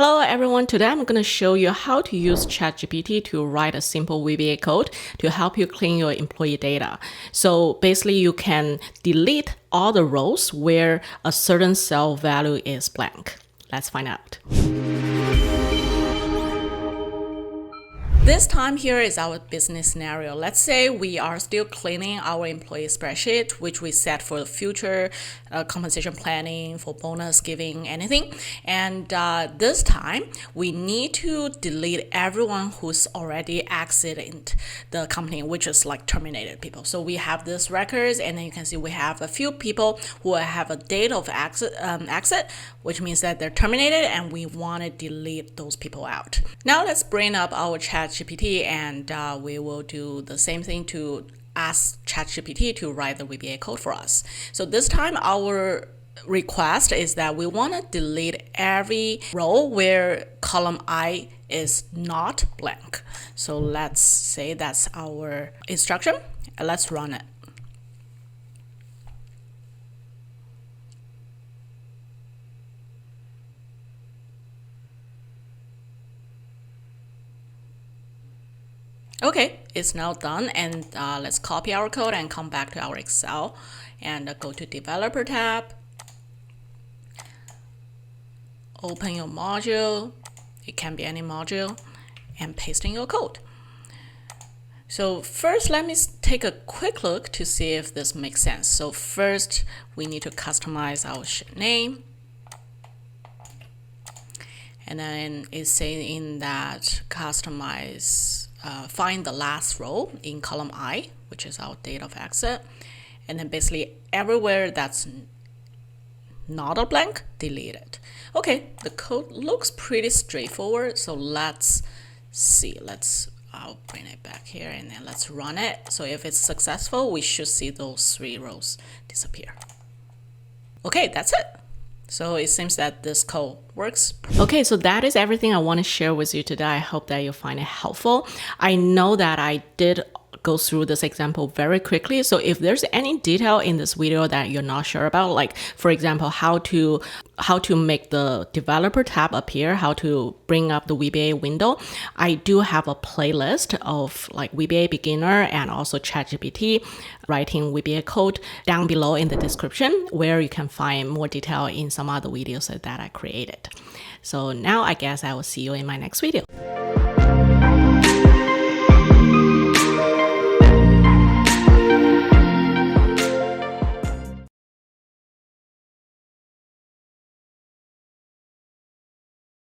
Hello everyone, today I'm going to show you how to use ChatGPT to write a simple VBA code to help you clean your employee data. So basically you can delete all the rows where a certain cell value is blank. Let's find out. This time here is our business scenario. Let's say we are still cleaning our employee spreadsheet, which we set for the future compensation planning, for bonus giving, anything. And this time we need to delete everyone who's already exited the company, which is like terminated people. So we have this records, and then you can see we have a few people who have a date of exit, which means that they're terminated, and we want to delete those people out. Now let's bring up our ChatGPT, and we will do the same thing to ask ChatGPT to write the VBA code for us. So this time our request is that we want to delete every row where column I is not blank. So let's say that's our instruction, and let's run it. Okay, it's now done, and let's copy our code and come back to our Excel and go to Developer tab, open your module, it can be any module, and paste in your code. So first, let me take a quick look to see if this makes sense. So first, we need to customize our sheet name. And then it's saying that customize, find the last row in column I, which is our date of exit. And then basically everywhere that's not a blank, delete it. Okay, the code looks pretty straightforward. So let's see. I'll bring it back here, and then let's run it. So if it's successful, we should see those 3 rows disappear. Okay, that's it. So it seems that this code works. Okay, so that is everything I want to share with you today. I hope that you find it helpful. I know that I did go through this example very quickly. So if there's any detail in this video that you're not sure about, like for example, how to make the developer tab appear, how to bring up the VBA window, I do have a playlist of like VBA beginner and also ChatGPT writing VBA code down below in the description, where you can find more detail in some other videos that I created. So now I guess I will see you in my next video.